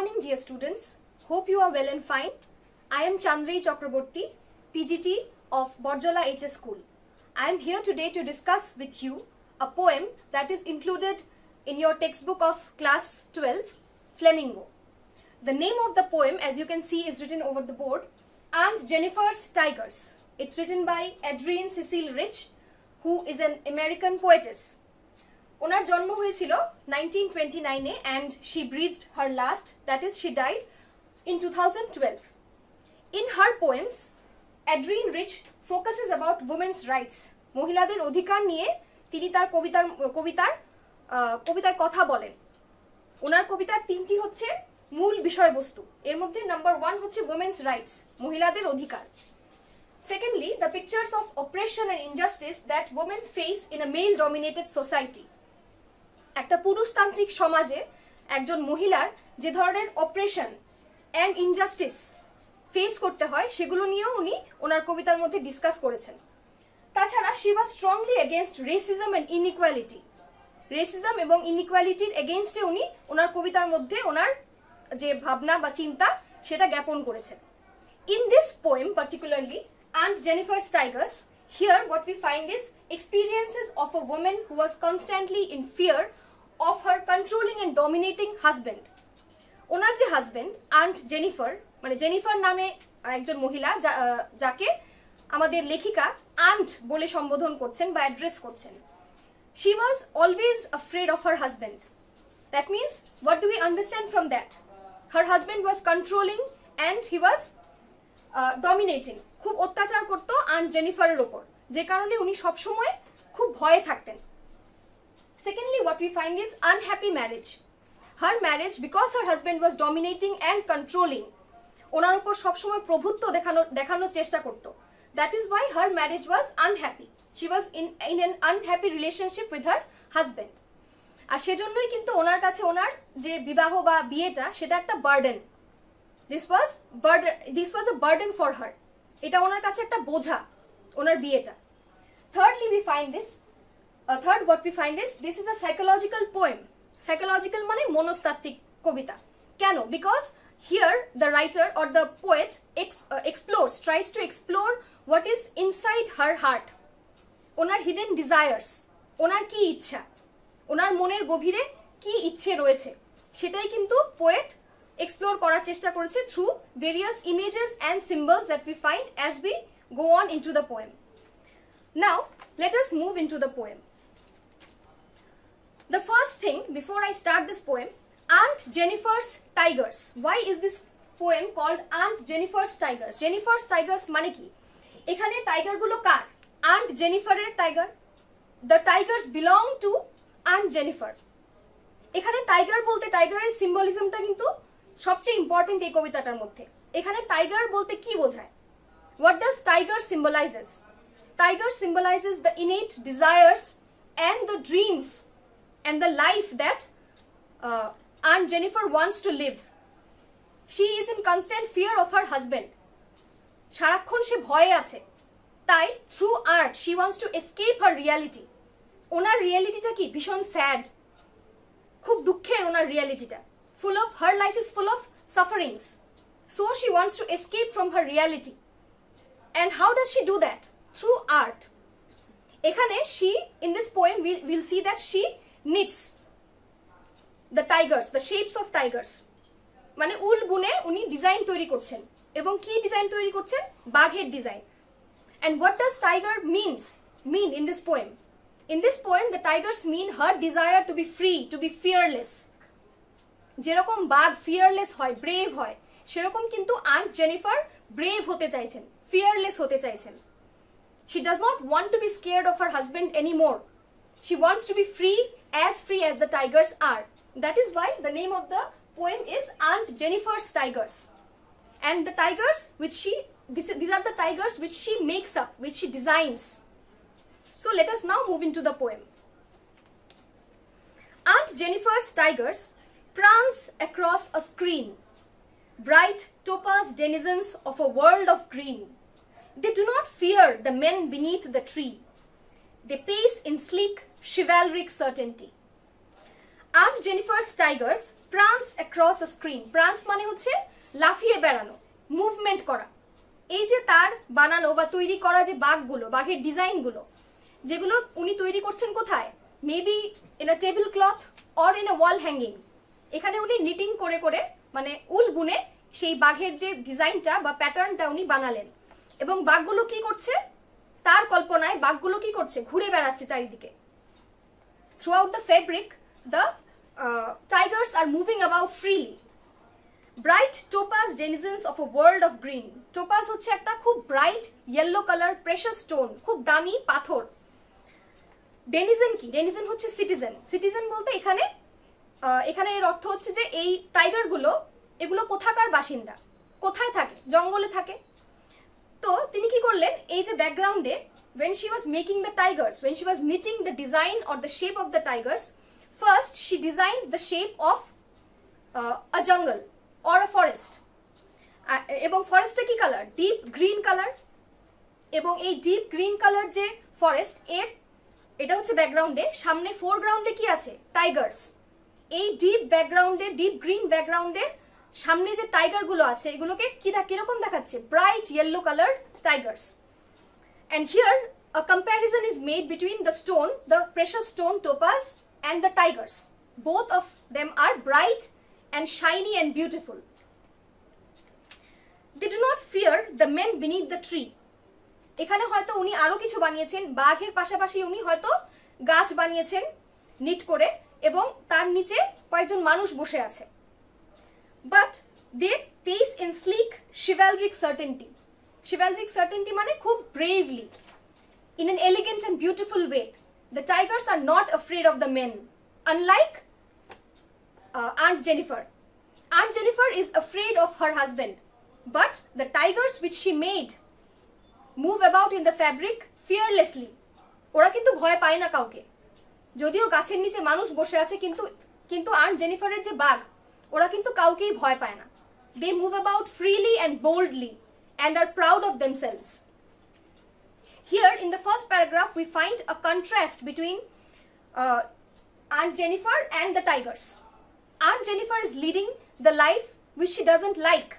morning, dear students. Hope you are well and fine. I am Chandri Chakraborty, PGT of Borjola HS School. I am here today to discuss with you a poem that is included in your textbook of class 12, Flamingo. The name of the poem, as you can see, is written over the board, Aunt Jennifer's Tigers. It's written by Adrienne Cecil Rich, who is an American poetess. ওনার জন্ম হয়েছিল 1929 and she breathed her last, that is she died in 2012. In her poems, Adrienne Rich focuses about women's rights. মহিলাদের অধিকার নিয়ে তিনি তার কবিতায় কথা বলেন। ওনার কবিতার তিনটি হচ্ছে মূল বিষয়বস্তু। এর মধ্যে নাম্বার 1 হচ্ছে women's rights, মহিলাদের অধিকার। Secondly, the pictures of oppression and injustice that women face in a male-dominated society. একটা পুরুষতান্ত্রিক সমাজে একজন মহিলার যে ধরনের অপারেশন এন্ড ইনজাস্টিস ফেস করতে হয় সেগুলো নিয়েও উনি ওনার কবিতার মধ্যে ডিসকাস করেছেন। তাছাড়া she was strongly against racism and inequality. Racism এবং ইনইকুয়ালিটির এগেইনস্টে উনি ওনার কবিতার মধ্যে ওনার যে ভাবনা বা চিন্তা সেটা জ্ঞাপন করেছেন। In this poem particularly, Aunt Jennifer's Tigers, here what we find is experiences of a woman who was constantly in fear of her controlling and dominating husband. ওনার যে হাজবেন্ড আন্ট জেনিফার, মানে জেনিফার নামে একজন মহিলা যাকে আমাদের লেখিকা aunt বলে সম্বোধন করছেন বা অ্যাড্রেস করছেন। She was always afraid of her husband. That means, what do we understand from that? Her husband was controlling and he was dominating. খুব অত্যাচার করতো আন্ট জেনিফারের উপর, যে কারণে উনি সবসময় খুব ভয়ে থাকতেন। Secondly, what we find is unhappy marriage. Her marriage, because her husband was dominating and controlling, ওনার উপর সবসময় প্রভুত্ব দেখানোর চেষ্টা করতো. That is why her marriage was unhappy. She was in an unhappy relationship with her husband. আর সেজন্যই কিন্তু ওনার কাছে ওনার যে বিবাহ বা বিয়েটা সেটা একটা burden. This was a burden for her. এটা ওনার কাছে একটা বোঝা, ওনার বিয়েটা। Thirdly, what we find is this is a psychological poem. Psychological মানে মনস্তাত্ত্বিক কবিতা। কেন? Because here the writer or the poet tries to explore what is inside her heart. Owner hidden desires, ওনার কি ইচ্ছা, ওনার মনের গভীরে কি ইচ্ছে রয়েছে সেটাই কিন্তু পোয়েট এক্সপ্লোর করার চেষ্টা করেছে through various images and symbols that we find as we go on into the poem. Now, let us move into the poem. The first thing, before I start this poem, Aunt Jennifer's Tigers. Why is this poem called Aunt Jennifer's Tigers? Jennifer's Tigers মানে কি? এখানে tiger গুলো কার? Aunt Jenniferের tiger. The tigers belong to Aunt Jennifer. এখানে tiger বলতে টাইগারের সিম্বলিজমটা কিন্তু সবচেয়ে ইম্পর্টেন্ট এই কবিতাটার মধ্যে। এখানে টাইগার বলতে কি বোঝায়? What does tiger symbolizes? Tiger symbolizes the innate desires and the dreams and the life that Aunt Jennifer wants to live. She is in constant fear of her husband. সারাক্ষণ সে ভয়ে আছে। তাই through art she wants to escape her reality. ওনার রিয়ালিটিটা কি? ভীষণ sad, খুব দুঃখের ওনার রিয়ালিটিটা। Full of, her life is full of sufferings. So she wants to escape from her reality. And how does she do that? Through art. এখানে she, in this poem, we'll see that she knits the tigers, the shapes of tigers. মানে উল বুনে উনি design তৈরি করছেন। এবং কি design তৈরি করছেন? বাঘের design. And what does tiger mean in this poem? In this poem, the tigers mean her desire to be free, to be fearless. যেরকম বাঘ ফিয়ারলেস হয়, ব্রেভ হয়, সেরকম কিন্তু আন্ট জেনিফার ব্রেভ হতে চাইছেন, ফিয়ারলেস হতে চাইছেন। She does not want to be scared of her husband anymore. She wants to be free as the tigers are. That is why the name of the poem is Aunt Jennifer's Tigers. And the tigers these are the tigers which she makes up, which she designs. So let us now move into the poem. Aunt Jennifer's Tigers prance across a screen, bright topaz denizens of a world of green. They do not fear the men beneath the tree. They pace in sleek, chivalric certainty. Aunt Jennifer's Tigers prance across a screen, prance মানে হচ্ছে লাফিয়ে বেড়ানো, movement করা। এই যে তার বানানো বা তৈরি করা যে বাঘগুলো, বাঘের ডিজাইনগুলো, যেগুলো উনি তৈরি করছেন কোথায়, maybe in a table cloth or in a wall hanging. এখানে উনি নিটিং করে করে মানে উল বুনে সেই বাঘের যে ডিজাইনটা বা প্যাটার্নটা উনি বানালেন। এবং বাঘগুলো কি করছে, তার কল্পনায় বাঘগুলো কি করছে, ঘুরে বেড়াচ্ছে চারিদিকে। Throughout the fabric, the tigers are moving about freely. Bright topaz denizens of a world of green. Topaz হচ্ছে একটা খুব bright yellow colour precious stone, খুব দামি পাথর। ডেনিজেন কি, ডেনিজেন হচ্ছে সিটিজেন। সিটিজেন বলতে এখানে এখানে এর অর্থ হচ্ছে যে এই টাইগার গুলো, এগুলো কোথাকার বাসিন্দা, কোথায় থাকে, জঙ্গলে থাকে। তো তিনি কি করলেন, এই যে ব্যাকগ্রাউন্ডে when she was making the tigers, when she was knitting the design or the shape of the tigers, first she designed the shape of a jungle or a forest. এবং ফরেস্টটা কি কালার, ডিপ গ্রিন কালার। এবং এই deep green colour যে forest, এটা হচ্ছে ব্যাকগ্রাউন্ডে, সামনে ফোরগ্রাউন্ডে কি আছে, টাইগার্স। এই ডিপ ব্যাকগ্রাউন্ডে, ডিপ গ্রিন ব্যাকগ্রাউন্ডের সামনে যে টাইগার গুলো আছে, এগুলোকে কিরকম দেখাচ্ছে, bright yellow colour Tigers. And here a comparison is made between the stone, the precious stone topaz, and the tigers. Both of them are bright and shiny and beautiful. They do not fear the men beneath the tree. এখানে হয়তো উনি আরো কিছু বানিয়েছেন, বাঘের পাশাপাশি উনি হয়তো গাছ বানিয়েছেন নিট করে, এবং তার নিচে কয়েকজন মানুষ বসে আছে। But they pace in sleek chivalric certainty. Chivalric certainty মানে খুব bravely, in an elegant and beautiful way. The tigers are not afraid of the men, unlike Aunt Jennifer. Aunt Jennifer is afraid of her husband, but the tigers which she made move about in the fabric fearlessly. ওরা কিন্তু ভয় পায় না কাউকে, যদিও গাছের নিচে মানুষ বসে আছে, কিন্তু আন্ট জেনিফারের যে বাঘ, ওরা কিন্তু কাউকেই ভয় পায় না। They move about freely and boldly and are proud of themselves. Here in the first paragraph we find a contrast between Aunt Jennifer and the tigers. Aunt Jennifer is leading the life which she doesn't like,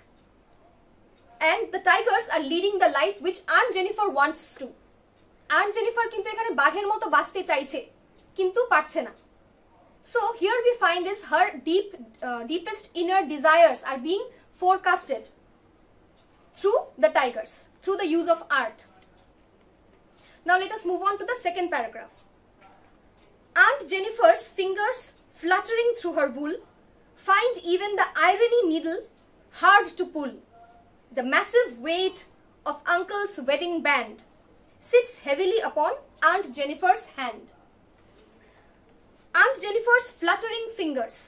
and the tigers are leading the life which Aunt Jennifer wants to. Aunt Jennifer কিন্তু এখানে বাঘের মতো বাঁচতে চাইছে, কিন্তু পারছে না। So here we find is her deepest inner desires are being forecasted through the tigers, through the use of art. Now let us move on to the second paragraph. Aunt Jennifer's fingers fluttering through her wool find even the irony needle hard to pull. The massive weight of Uncle's wedding band sits heavily upon Aunt Jennifer's hand. Aunt Jennifer's fluttering fingers.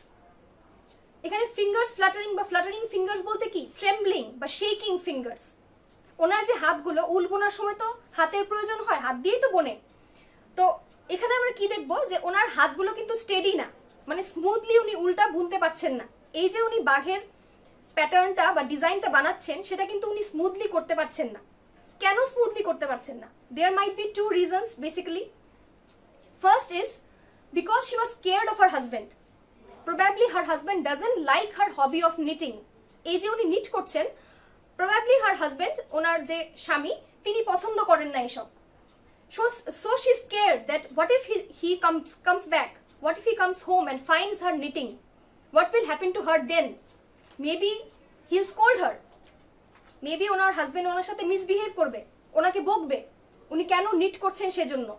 এখানে fingers flattering বা flattering fingers বলতে কি, ট্রেমব্লিং বা shaking fingers. ওনার যে হাতগুলো, উল বোনার সময় তো হাতের প্রয়োজন হয়, হাত দিয়েই তো বোনে। তো এখানে আমরা কি দেখবো, যে ওনার হাতগুলো কিন্তু স্টেডি না, মানে স্মুথলি উনি উলটা বুনতে পারছেন না। এই যে উনি বাঘের প্যাটার্নটা বা ডিজাইনটা বানাচ্ছেন, সেটা কিন্তু উনি স্মুথলি করতে পারছেন না। কেন স্মুথলি করতে পারছেন না? There might be two reasons basically. First is because she was scared of her husband. Probably her husband doesn't like her hobby of knitting. এই যে উনি নিট করছেন, probably her husband, ওনার যে স্বামী, তিনি পছন্দ করেন না এসব। So she's scared that what if he comes back? What if he comes home and finds her knitting? What will happen to her then? Maybe he'll scold her. Maybe owner husband ওনার সাথে misbehave করবে, ওনাকে বকবে, উনি কেন NEET করছেন সেজন্য।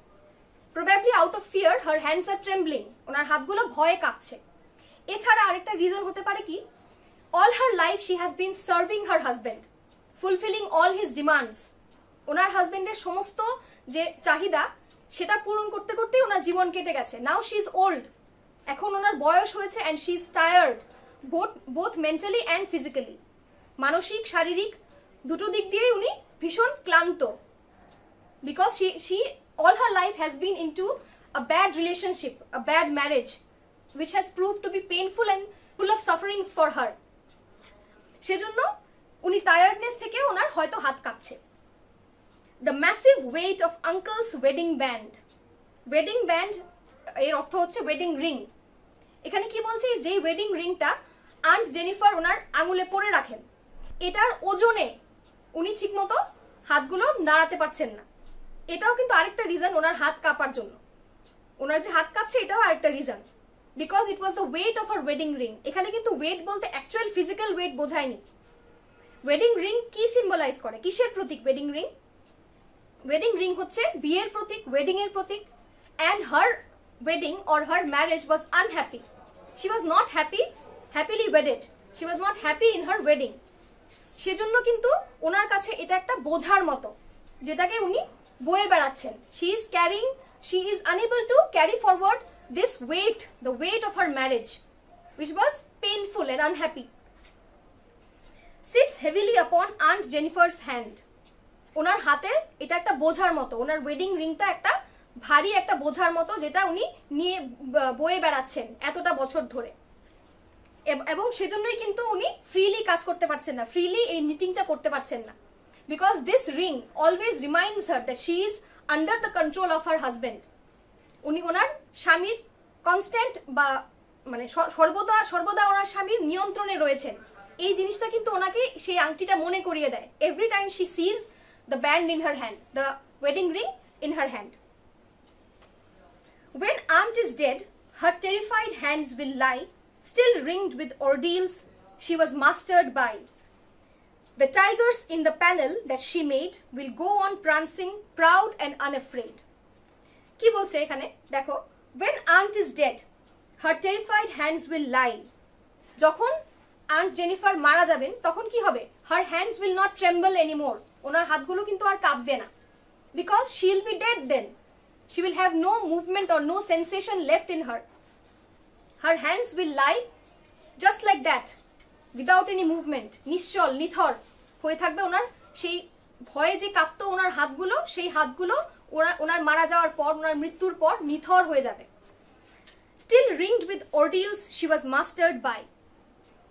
Probably out of fear her hands are trembling. ওনার হাতগুলো ভয়ে কাঁপছে। এছাড়া আরেকটা রিজন হতে পারে কি, all her life she has been serving her husband, fulfilling all his demands. ওনার হাজবেন্ডের সমস্ত যে চাহিদা, সেটা পূরণ করতে করতে ওনার জীবন কেটে গেছে। নাও শি ইজ ওল্ড, এখন ওনার বয়স হয়েছে, and she is tired both mentally and physically. মানসিক শারীরিক দুটো দিক দিয়ে উনি ভীষণ ক্লান্ত, because she all her life has been into a bad relationship, a bad marriage, which has proved to be painful and full of sufferings for her. সেজন্য উনি টায়ার্ডনেস থেকে ওনার হয়তো হাত কাঁপছে। The massive weight of Uncle's wedding band. Wedding band এর অর্থ হচ্ছে wedding ring. এখানে কি বলছে, যে ওয়েডিং রিংটা আন্ট জেনিফার ওনার আঙুলে পরে রাখেন, এটার ওজনে উনি ঠিকমতো হাতগুলো নাড়াতে পারছেন না। এটাও কিন্তু আরেকটা রিজন ওনার হাত কাঁপার জন্য। ওনার যে হাত কাঁপছে এটাও আরেকটা reason, because it was the weight of her wedding ring. এখানে কিন্তু ওয়েট বলতে অ্যাকচুয়াল ফিজিক্যাল ওয়েট বোঝায়নি। ওয়েডিং রিং কি সিম্বলাইজ করে, কিসের প্রতীক ওয়েডিং রিং? ওয়েডিং রিং হচ্ছে বিয়ের প্রতীক, ওয়েডিং এর প্রতীক। And her wedding or her marriage was unhappy. She was not happily wedded, she was not happy in her wedding. সেজন্য কিন্তু ওনার কাছে এটা একটা বোঝার মতো, যেটাকে উনি বয়ে বেড়াচ্ছেন। she is unable to carry forward this weight, the weight of her marriage, which was painful and unhappy. Sits heavily upon Aunt Jennifer's hand. ওনার হাতে এটা একটা বোঝার মতো, ওনার ওয়েডিং রিংটা একটা ভারী একটা বোঝার মতো, যেটা উনি নিয়ে বয়ে বেড়াচ্ছেন এতটা বছর ধরে। এবং সেজন্যই কিন্তু উনি ফ্রিলি কাজ করতে পারছেন না, ফ্রিলি এই নিটিংটা করতে পারছেন না। Because this ring always reminds her that she is under the control of her husband. উনি ওনার স্বামীর কনস্ট্যান্ট বা মানে সর্বদা ওনার স্বামীর নিয়ন্ত্রণে রয়েছেন। এই জিনিসটা কিন্তু ওনাকে সেই আংটিটা মনে করিয়ে দেয় every time she sees the band in her hand, the wedding ring in her hand. When aunt is dead, her terrified hands will lie, still ringed with ordeals she was mastered by. The tigers in the panel that she made will go on prancing, proud and unafraid. কি বলছে এখানে দেখো, when aunt is dead, her terrified hands will lie. যখন aunt Jennifer মারা যাবেন তখন কি হবে? her hands will not tremble anymore. ওনার হাতগুলো কিন্তু আর কাঁপবে না, because she will be dead then. She will have no movement or no sensation left in her. Her hands will lie just like that, without any movement. নিশ্চল নিথর হয়ে থাকবে ওনার সেই ভয়ে যে কাঁপতো ওনার হাতগুলো, সেই হাতগুলো ওনার মারা যাওয়ার পর, ওনার মৃত্যুর পর নিথর হয়ে যাবে। Still ringed with ordeals she was mastered by.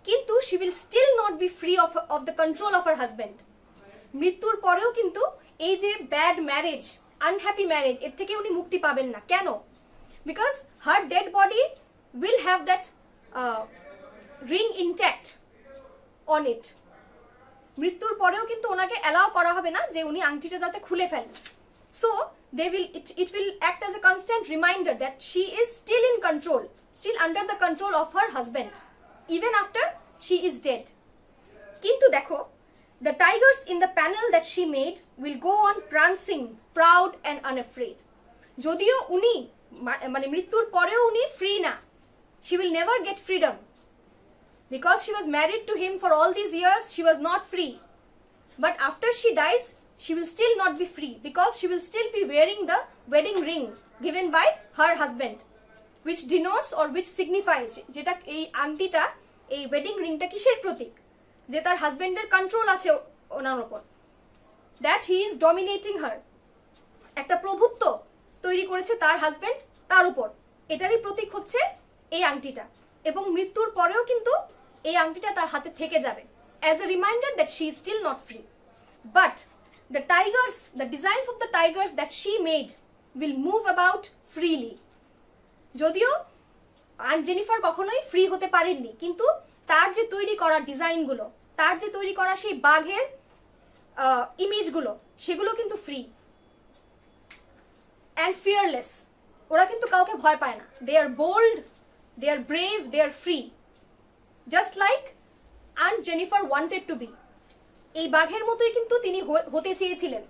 কিন্তু she will still not be free of the control of her husband. মৃত্যুর পরেও কিন্তু এই যে ব্যাড ম্যারেজ, আনহ্যাপি ম্যারেজ, এর থেকে উনি মুক্তি পাবেন না। কেন? Because her dead body will have that ring intact on it. মৃত্যুর পরেও কিন্তু ওনাকে অ্যালাউ করা হবে না যে উনি আংটিটা যাতে খুলে ফেলেন। So it will act as a constant reminder that she is still in control, still under the control of her husband, even after she is dead. কিন্তু দেখো, the tigers in the panel that she made will go on prancing, proud and unafraid. যদিও উনি মানে মৃত্যুর পরেও উনি free না, she will never get freedom. Because she was married to him for all these years, she was not free. But after she dies, she will still not be free, because she will still be wearing the wedding ring given by her husband, which denotes or which signifies, যেটা এই আংটিটা, এই wedding রিংটা কিসের প্রতীক? যে তার হাজবেন্ডের control আছে ওনার উপর, দ্যাট হি ইজ ডমিনেটিং হার। একটা প্রভুত্ব তৈরি করেছে তার হাজবেন্ড তার উপর, এটারই প্রতীক হচ্ছে এই আংটিটা। এবং মৃত্যুর পরেও কিন্তু এই আংটিটা তার হাতে থেকে যাবে, as a reminder that she is still not free. But the tigers, the designs of the tigers that she made will move about freely. যদিও আন্ট জেনিফার কখনোই ফ্রি হতে পারেননি, কিন্তু তার যে তৈরি করা ডিজাইনগুলো, তার যে তৈরি করা সেই বাঘের ইমেজগুলো, সেগুলো কিন্তু ফ্রি অ্যান্ড ফিয়ারলেস। ওরা কিন্তু কাউকে ভয় পায় না। They are bold, they are brave, they are free, just like aunt Jennifer wanted to be. এই বাঘের মতোই কিন্তু তিনি হতে চেয়েছিলেন।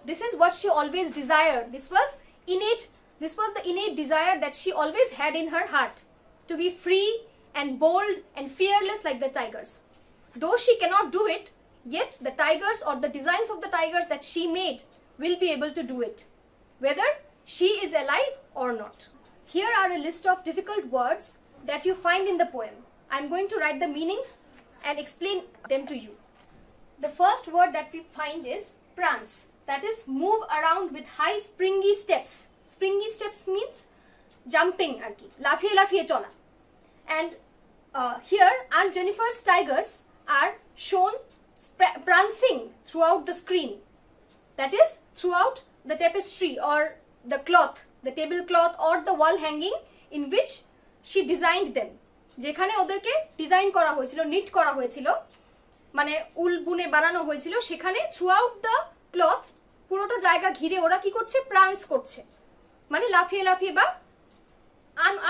This is what she always desired. This was the innate desire that she always had in her heart, to be free and bold and fearless like the tigers. Though she cannot do it, yet the tigers or the designs of the tigers that she made will be able to do it, whether she is alive or not. Here are a list of difficult words that you find in the poem. I'm going to write the meanings and explain them to you. The first word that we find is prance, that is move around with high springy steps. Springy steps means jumping, arki lafiye chola. And here Aunt Jennifer's tigers are shown prancing throughout the screen, that is throughout the tapestry or the cloth, the tablecloth or the wall hanging in which she designed them, যেখানে ওদেরকে design করা হয়েছিল, NEET করা হয়েছিল, মানে উল বুনে বানানো হয়েছিল, সেখানে থ্রুআউট দ্য ক্লথ পুরোটা জায়গা ঘিরে ওরা কি করছে, প্রান্স করছে, মানে লাফিয়ে লাফিয়ে বা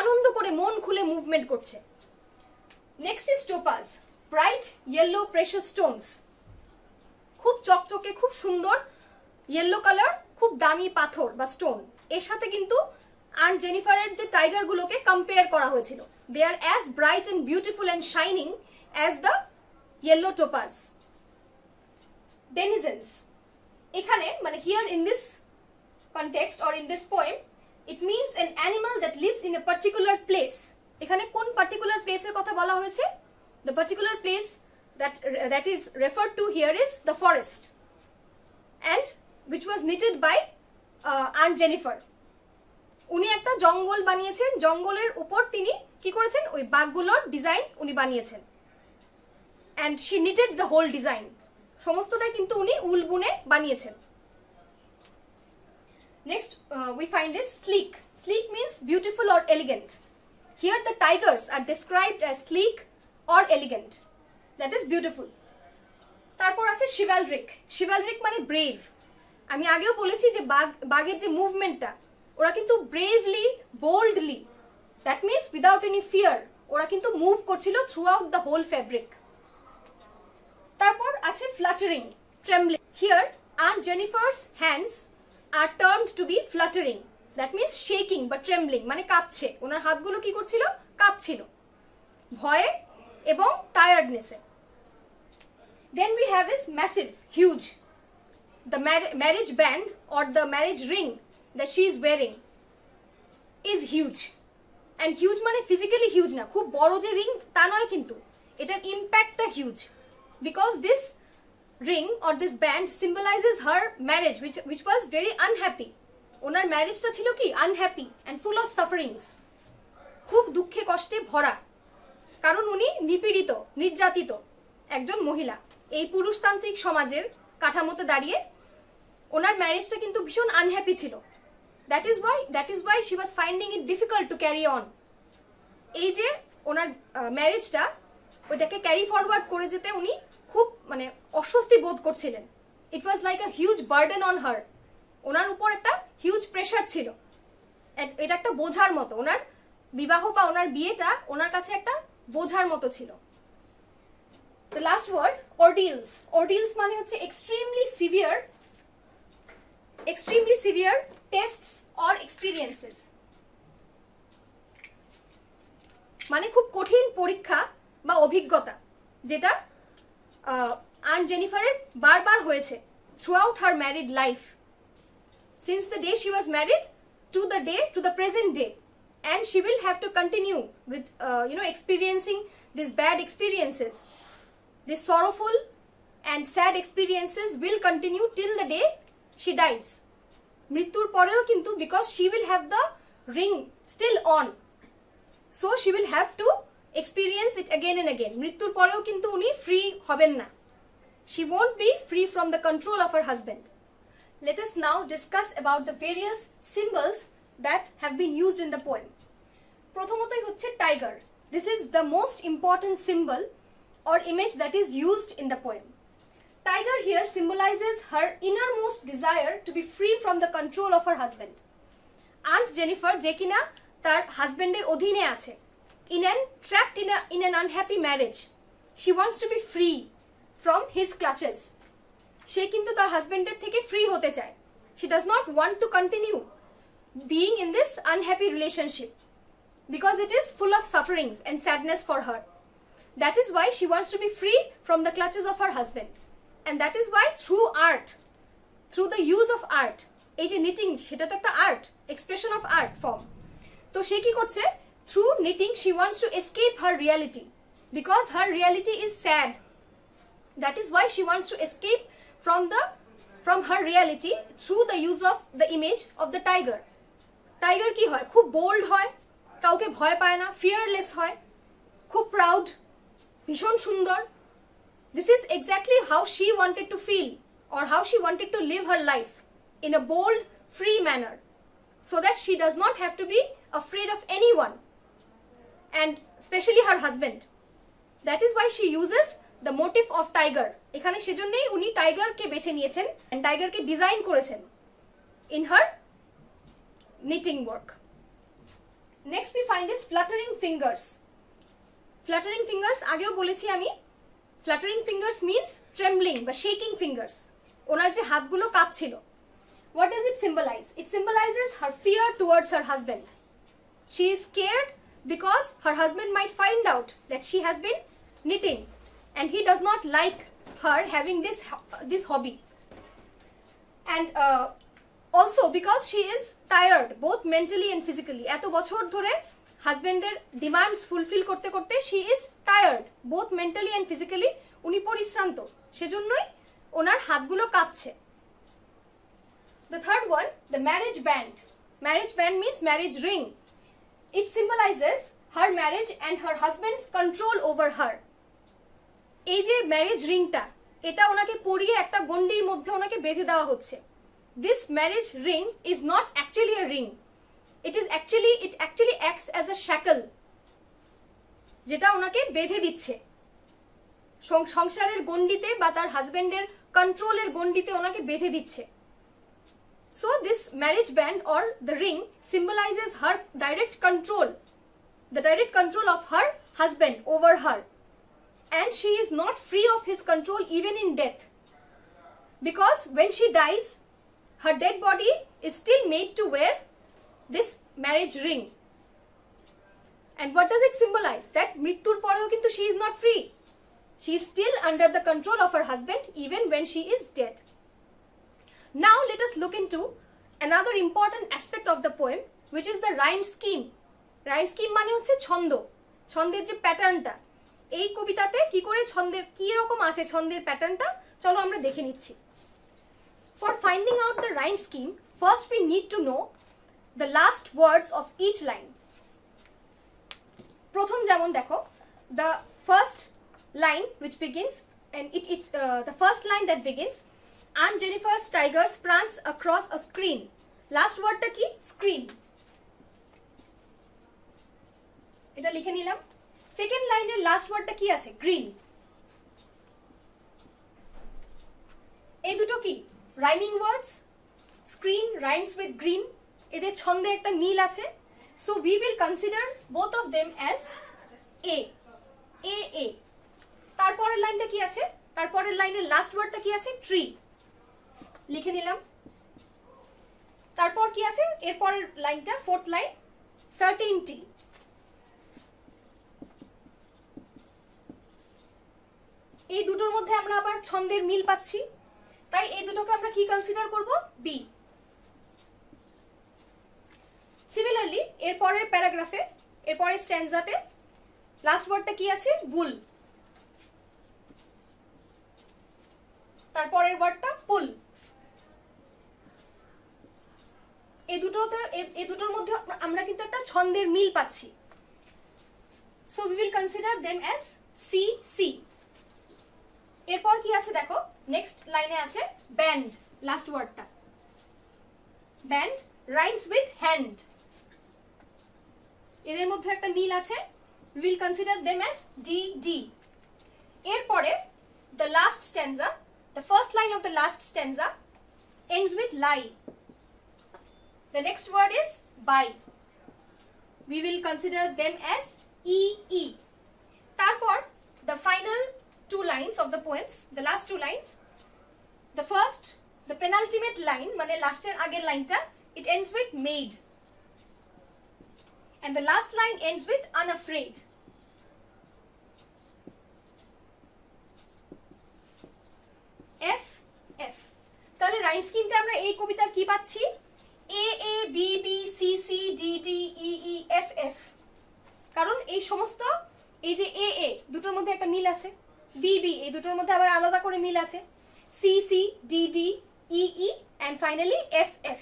আনন্দ করে মন খুলে মুভমেন্ট করছে। Next is topaz, bright yellow precious Stones, খুব চকচকে খুব সুন্দর ইয়েলো কালার, খুব দামি পাথর বা স্টোন। এর সাথে কিন্তু আন্ট জেনিফারের যে টাইগার গুলোকে কম্পেয়ার করা হয়েছিল, they are as bright and beautiful and shining as the yellow topaz. Denizens, এখানে মানে here in this context or in this poem it means an animal that lives in a particular place. এখানে কোন particular প্লেসের কথা বলা হয়েছে? The particular place that is referred to here is the forest, and which was knitted by Aunt Jennifer. উনি একটা জঙ্গল বানিয়েছেন, জঙ্গলের উপর তিনি কি করেছেন, ওই বাঘগুলোর ডিজাইন উনি বানিয়েছেন, and she knitted the whole design, সমস্তটা কিন্তু উনি উল বুনে বানিয়েছেন। Next we find is sleek. Sleek means beautiful or elegant. Here the tigers are described as sleek or elegant, that is beautiful. তারপর আছে chivalric. Chivalric মানে brave. আমি আগেও বলেছি যে বাঘের যে মুভমেন্টটা, ওরা কিন্তু bravely boldly, that means without any fear, ওরা কিন্তু মুভ করছিল throughout the whole fabric. তারপর আছে fluttering, trembling. Here Aunt Jennifer's hands are termed to be fluttering, that means shaking বা trembling, মানে কাঁপছে, ওনার হাতগুলো কি করছিল, কাঁপছিল ভয়ে এবং টায়ার্ডনেসে। Then we have is massive, huge. The marriage band or the marriage ring that she is wearing is huge. And huge মানে physically huge না, খুব বড় যে রিং তা নয়, কিন্তু এটার ইম্প্যাক্টটা huge, because this ring or this band symbolizes her marriage which was very unhappy. ওনার ম্যারেজটা ছিল কি unhappy and full of sufferings, খুব দুঃখে কষ্টে ভরা, কারণ উনি নিপীড়িত নির্যাতিত একজন মহিলা। এই পুরুষতান্ত্রিক সমাজের কাঠামোতে দাঁড়িয়ে ওনার ম্যারেজটা কিন্তু ভীষণ আনহ্যাপি ছিল। That is why she was finding it difficult to carry on. এই যে ওনার ম্যারেজটা, ওইটাকে ক্যারি ফরওয়ার্ড করে যেতে উনি খুব মানে অস্বস্তি বোধ করছিলেন। It was like a huge burden on her, ওনার উপর একটা হিউজ প্রেশার ছিল, এটা একটা বোঝার মতো, ওনার বিবাহ বা ওনার বিয়েটা ওনার কাছে একটা বোঝার মতো ছিল। The last word, ordeals. Ordeals মানে হচ্ছে extremely severe tests or experiences. মানে খুব কঠিন পরীক্ষা বা অভিজ্ঞতা, যেটা আন্ট জেনিফারের বারবার হয়েছে throughout her married life, since the day she was married to the present day, and she will have to continue with experiencing these bad experiences. These sorrowful and sad experiences will continue till the day she dies. মৃত্যুর পরেও কিন্তু, because she will have the ring still on, so she will have to experience it again and again. মৃত্যুর পরেও কিন্তু উনি free হবেন না, she won't be free from the control of her husband. Let us now discuss about the various symbols that have been used in the poem. প্রথমতই হচ্ছে tiger. This is the most important symbol or image that is used in the poem. Tiger here symbolizes her innermost desire to be free from the control of her husband. Aunt Jennifer যে কিনা তার হাজবেন্ডের অধীনে আছে, trapped in an unhappy marriage, she wants to be free from his clutches. সে কিন্তু তার হাজবেন্ডের থেকে ফ্রি হতে চায়. She does not want to continue being in this unhappy relationship because it is full of sufferings and sadness for her. That is why she wants to be free from the clutches of her husband. And that is why through art, through the use of art, এই যে knitting, সেটা তো একটা art, expression of art form. তো সে কি করছে? Through knitting, she wants to escape her reality, because her reality is sad. That is why she wants to escape from her reality through the use of the image of the tiger. Tiger কি হয়? খুব bold হয়, কাউকে ভয় পায় না, fearless হয়, খুব proud, ভীষণ সুন্দর. This is exactly how she wanted to feel, or how she wanted to live her life, in a bold, free manner, so that she does not have to be afraid of anyone. and especially her husband. That is why she uses the motif of tiger. এখানে সেজন্যই উনি টাইগারকে বেছে নিয়েছেন and টাইগারকে design করেছেন in her knitting work. Next we find is fluttering fingers. Fluttering fingers আগেও বলেছি আমি, fluttering fingers means trembling বা shaking fingers. ওনার যে হাতগুলো কাঁপছিল. What does it symbolize? It symbolizes her fear towards her husband. She is scared because her husband might find out that she has been knitting and he does not like her having this hobby. And also because she is tired both mentally and physically. এত বছর ধরে হাজবেন্ডের demands fulfil করতে করতে she is tired both mentally and physically. উনি পরিশ্রান্ত, সেজন্যই ওনার হাতগুলো কাঁপছে. The third one, the marriage band. Marriage band means marriage ring. It symbolizes her marriage and her husband's control over her. এই যে ম্যারেজ রিংটা, এটা ওনাকে পরিয়ে একটা গন্ডির মধ্যে ওনাকে বেঁধে দেওয়া হচ্ছে. This marriage ring is not actually a ring. It actually acts as a shackle. যেটা ওনাকে বেঁধে দিচ্ছে সংসারের গন্ডিতে বা তার হাজবেন্ডের কন্ট্রোলের গন্ডিতে ওনাকে বেঁধে দিচ্ছে. So this marriage band or the ring symbolizes her direct control, the direct control of her husband over her, and she is not free of his control even in death, because when she dies her dead body is still made to wear this marriage ring. And what does it symbolize? That mrittur poreo kintu she is not free. She is still under the control of her husband even when she is dead. Now let us look into another important aspect of the poem, which is the rhyme scheme. Rhyme scheme মানে হচ্ছে ছন্দ, ছন্দের যে প্যাটার্নটা. এই কবিতাতে কি করে ছন্দের কি রকম আছে ছন্দের প্যাটার্নটা চলো আমরা দেখে নিচ্ছি. For finding out the rhyme scheme, first we need to know the last words of each line. প্রথম যেমন দেখো, the first line which begins and it's the first line that begins, I'm Jennifer's tigers prance across a screen. Last wordটা কি? Screen. এটা লিখে নিলাম. Second লাইনের last ওয়ার্ডটা কি আছে? গ্রিন. এই দুটো কি? Rhyming words. Screen rhymes with green. এদের ছন্দে একটা মিল আছে. So we will consider both of them as A. A. তারপরের লাইনটা কি আছে? তারপরের লাইনের লাস্ট ওয়ার্ডটা কি আছে? ট্রি. লিখে নিলাম. তারপর কি আছে? এরপরের লাইনটা ফোর্থ লাইন, সার্টেনটি. এই দুটোর মধ্যে আমরা আবার ছন্দের মিল পাচ্ছি, তাই এই দুটোকে আমরা কি কনসিডার করব? বি. সিমিলারলি এরপরের প্যারাগ্রাফে, এরপরের স্ট্যান্জাতে লাস্ট ওয়ার্ডটা কি আছে? বুল. তারপরের ওয়ার্ডটা পুল. এই দুটোর মধ্যে আমরা কিন্তু একটা ছন্দের মিল পাচ্ছি. So we will consider them as C C. এরপর কি আছে দেখো, নেক্সট লাইনে আছে ব্যান্ড. লাস্ট ওয়ার্ডটা ব্যান্ড রাইমস উইথ হ্যান্ড. এদের মধ্যে একটা মিল আছে. We will consider them as D D. এরপরে the last stanza, the first line of the last stanza ends with lie. The next word is by. We will consider them as e. তারপর the final two lines of the poems, the last two lines, the first, the penultimate line মানে লাস্টের আগের লাইনটা, it ends with made, and the last line ends with unafraid. F. তাহলে রাইম স্কিমটা আমরা এই কবিতার কি পাচ্ছি? A B B C C D D E E F F. কারণ এই সমস্ত এই যে এ দুটোর মধ্যে একটা মিল আছে, বি বি এই দুটোর মধ্যে আবার আলাদা করে মিল আছে, C C D D E E and finally F F.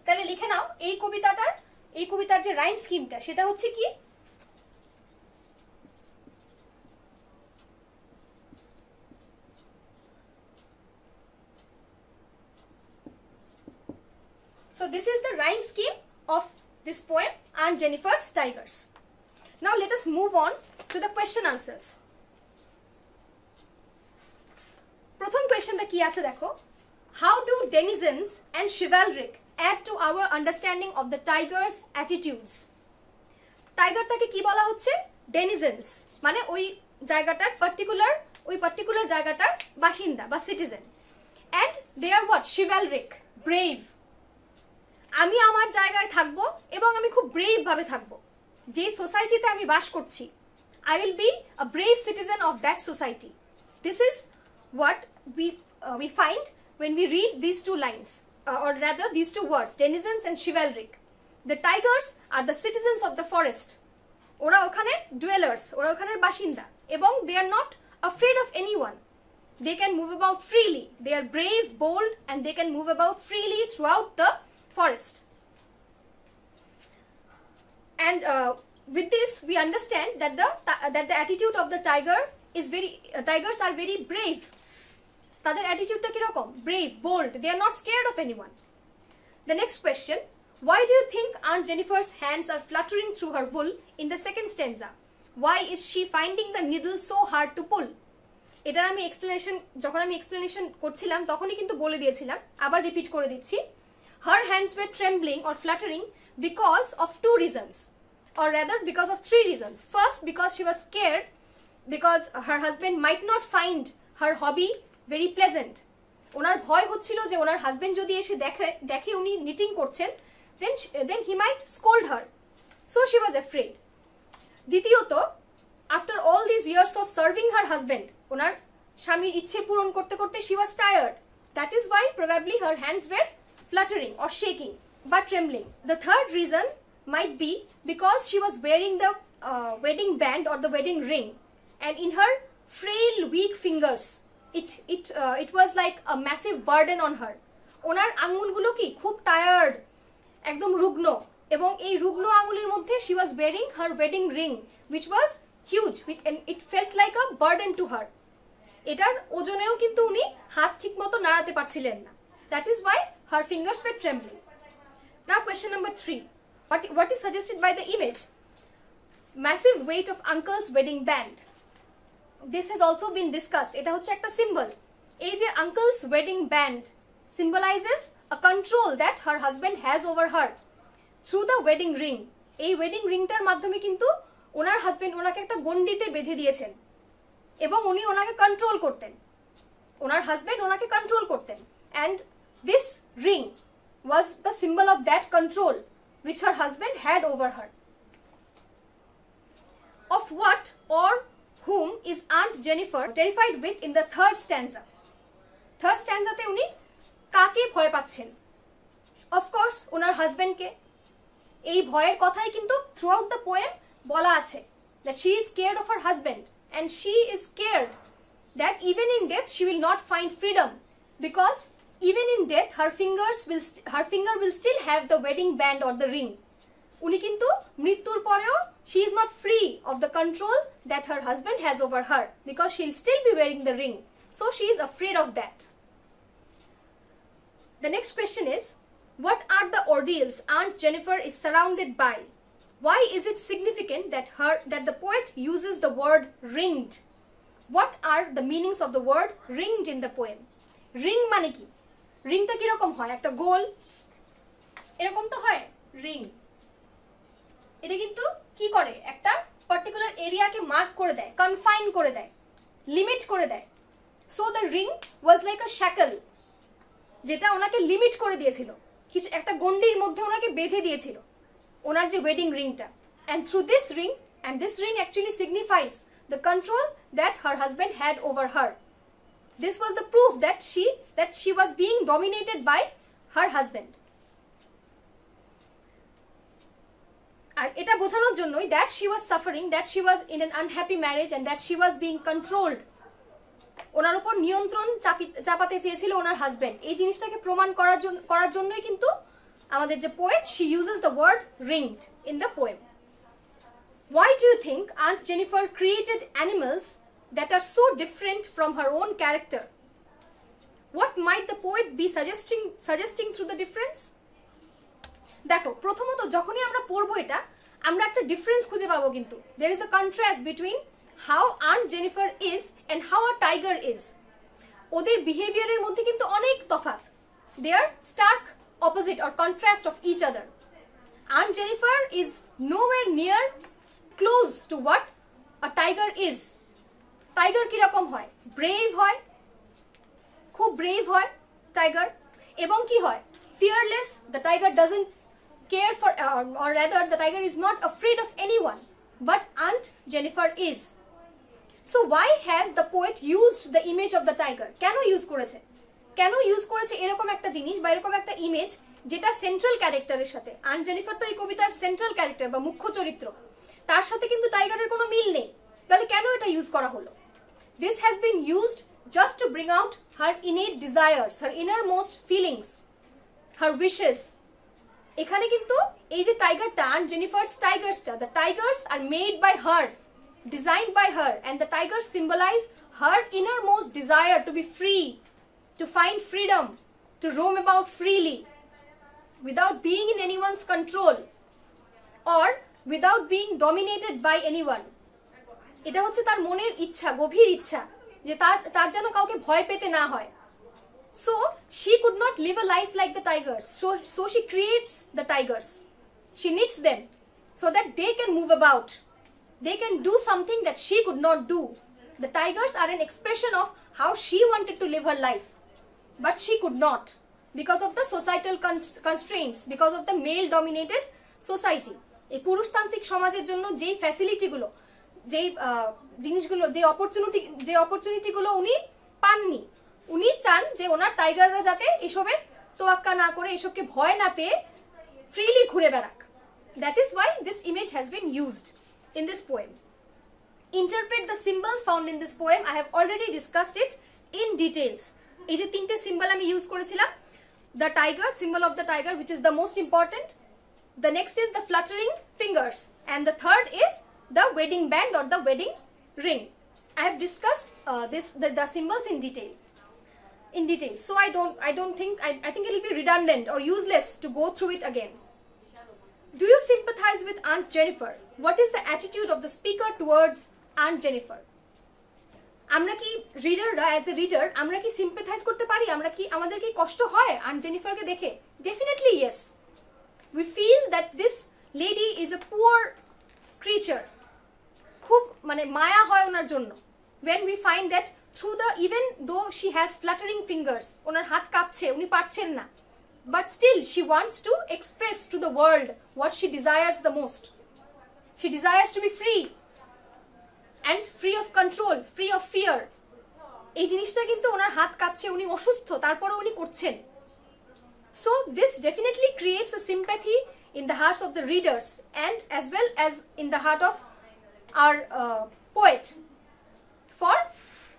তাহলে লিখে নাও এই কবিতার যে রাইম স্কিমটা সেটা হচ্ছে কি? So this is the rhyme scheme of this poem, I'm Jennifer's Tigers. Now let us move on to the question answers. প্রথম কোয়েশ্চনটা কি আছে দেখো, how do denizens and chivalric add to our understanding of the tiger's attitudes? টাইগারটাকে কি বলা হচ্ছে? denizens, মানে ওই জায়গাটার পার্টিকুলার জায়গাটার বাসিন্দা বা citizen. and they are what? chivalric, brave. আমি আমার জায়গায় থাকবো এবং আমি খুব ব্রেভ ভাবে থাকবো। যে সোসাইটিতে আমি বাস করছি, I will be a brave citizen of that society. This is what we find when we read these two lines, or rather these two words, denizens and chivalric. The tigers are the citizens of the forest. ওরা ওখানে dwellers, ওরা ওখানের বাসিন্দা, এবং they are not afraid of anyone. They can move about freely. They are brave, bold, and they can move about freely throughout the forest. And with this we understand that the attitude of the tiger is tigers are very brave. তাদের অ্যাটিটিউডটা কি রকম? brave, bold. They are not scared of anyone. The next question, why do you think Aunt Jennifer's hands are fluttering through her wool in the second stanza? Why is she finding the needle so hard to pull? এটার আমি যখন আমি explanation করছিলাম তখনই কিন্তু বলে দিয়েছিলাম, আবার রিপিট করে দিচ্ছি। Her hands were trembling or fluttering because of two reasons, or rather because of three reasons. First, because she was scared because her husband might not find her hobby very pleasant. ওনার ভয় হচ্ছিল যে ওনার husband যদি এসে দেখে উনি knitting করছেন, then he might scold her. So she was afraid. দ্বিতীয়ত, after all these years of serving her husband, ওনার স্বামীর ইচ্ছে পূরণ করতে করতে she was tired. That is why probably her hands were fluttering or shaking but trembling. The third reason might be because she was wearing the wedding band or the wedding ring, and in her frail weak fingers it was like a massive burden on her. ওনার আঙ্গুলগুলো কি খুব tired, একদম রুগ্ন, এবং এই রুগ্ন আঙ্গুলের মধ্যে she was wearing her wedding ring which was huge, and it felt like a burden to her. এটার ওজনেও কিন্তু উনি হাত ঠিকমতো নাড়াতে পারছিলেন না। That is why her fingers were trembling. Now question number 3. What is suggested by the image? Massive weight of uncle's wedding band. This has also been discussed. এটা হচ্ছে একটা সিম্বল। এই যে uncle's wedding band symbolizes a control that her husband has over her through the wedding ring. এই wedding রিংটার মাধ্যমে কিন্তু ওনার husband ওনাকে একটা গণ্ডিতে বেঁধে দিয়েছেন এবং উনি ওনাকে কন্ট্রোল করতেন, ওনার হাজবেন্ড ওনাকে কন্ট্রোল করতেন, and this ring was the symbol of that control which her husband had over her. Of what or whom is Aunt Jennifer terrified with in the third stanza? Third stanza te uni কাকে ভয় পাচ্ছেন? Of course ওনার হাজবেন্ডকে। এই ভয়ের কথাই কিন্তু throughout the poem বলা আছে, that she is scared of her husband, and she is scared that even in death she will not find freedom, because even in death her finger will still have the wedding band or the ring. উনি কিন্তু মৃত্যুর পরেও she is not free of the control that her husband has over her, because she will still be wearing the ring. So she is afraid of that. The next question is, what are the ordeals Aunt Jennifer is surrounded by? Why is it significant that the poet uses the word ringed? What are the meanings of the word ringed in the poem? Ring মানে কি? রিংটা কিরকম হয়? একটা গোল এরকম তো হয় ring. এটা কিন্তু কি করে? একটা পার্টিকুলার এরিয়াকে মার্ক করে দেয়, কনফাইন করে দেয়, লিমিট করে দেয়। So the ring was like a shackle, যেটা ওনাকে লিমিট করে দিয়েছিল, কিছু একটা গণ্ডির মধ্যে ওনাকে বেঁধে দিয়েছিল ওনার যে ওয়েডিং রিংটা। and through this ring, and this ring actually signifies the control that her husband had over her. This was the proof that she was being dominated by her husband. আর এটা বোঝানোর জন্যই that she was suffering, that she was in an unhappy marriage, and that she was being controlled. ওনার উপর নিয়ন্ত্রণ চাপাতে চেয়েছিল ওনার husband. এই জিনিসটাকে প্রমাণ করার জন্যই কিন্তু আমাদের যে poet, she uses the word ringed in the poem. Why do you think Aunt Jennifer created animals that are so different from her own character? What might the poet be suggesting through the difference? দেখো, প্রথমত যখনই আমরা পড়বো এটা, আমরা একটা difference খুঁজে পাবো কিন্তু there is a contrast between how Aunt Jennifer is and how a tiger is. ওদের বিহেভিয়ারের মধ্যে কিন্তু অনেক তফাৎ. They are stark opposite or contrast of each other. Aunt Jennifer is nowhere near close to what a tiger is. Tiger কিরকম হয়? Brave হয়, খুব brave হয় tiger, এবং কি হয়? Fearless. The tiger doesn't care for, or rather the tiger is not afraid of anyone, but Aunt Jennifer is. So why has the poet used the image of the tiger? কেন use করেছে? কেন use করেছে এরকম একটা জিনিস বা এরকম একটা ইমেজ যেটা সেন্ট্রাল ক্যারেক্টারের সাথে? আন্ট জেনিফার তো এই কবিতার সেন্ট্রাল ক্যারেক্টার বা মুখ্য চরিত্র, তার সাথে কিন্তু টাইগারের কোনো মিল নেই. তাহলে কেন এটা ইউজ করা হলো? This has been used just to bring out her innate desires, her innermost feelings, her wishes. এখানে কিন্তু এই যে টাইগারটা, aunt জেনিফারস টাইগার্সটা, the tigers are made by her, designed by her, and the tigers symbolize her innermost desire to be free, to find freedom, to roam about freely without being in anyone's control or without being dominated by anyone. এটা হচ্ছে তার মনের ইচ্ছা, গভীর ইচ্ছা, যে তার যেন কাউকে ভয় পেতে না হয়. So she could not live a life like the tigers. So she creates the tigers. She knits them so that they can move about. They can do something that she could not do. The tigers are an expression of how she wanted to live her life, but she could not because of the societal constraints, because of the male-dominated society. এই পুরুষতান্ত্রিক সমাজের জন্য যেই ফ্যাসিলিটিগুলো, যেই জিনিসগুলো, যে অপরচুনিটিগুলো উনি পাননি, উনি চান যে ওনার টাইগাররা যাতে এসবের তোয়াক্কা না করে, এসবকে ভয় না পেয়ে ফ্রিলি ঘুরে বেড়াক. That is why this image has been used in this poem. Interpret the symbols found in this poem. I have already discussed it in details. এই যে তিনটে সিম্বল আমি ইউজ করেছিলাম, the tiger, symbol of the tiger, which is the most important. The next is the fluttering fingers, and the third is the wedding band or the wedding ring. I have discussed the symbols in detail. So I think it will be redundant or useless to go through it again. Do you sympathize with Aunt Jennifer? What is the attitude of the speaker towards Aunt Jennifer? আমরা কি রিডাররা, as a reader, আমরা কি সিম্পাথাইজ করতে পারি? আমাদের কি কষ্ট হয় আন্ট জেনিফারকে দেখে? Definitely yes. We feel that this lady is a poor creature. খুব মানে মায়া হয় ওনার জন্য. when we find that through the, even though she has fluttering fingers, ওনার হাত কাঁপছে, উনি পারছেন না, but still she wants to express to the world what she desires the most. She desires to be free and free of control, free of fear. এই জিনিসটা কিন্তু ওনার হাত কাঁপছে, উনি অসুস্থ, তারপরে উনি করছেন. So this definitely creates a sympathy in the hearts of the readers and as well as in the heart of our poet for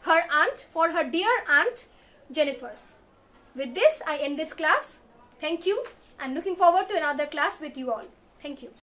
her aunt, for her dear Aunt Jennifer. With this, I end this class. Thank you. I'm looking forward to another class with you all. Thank you.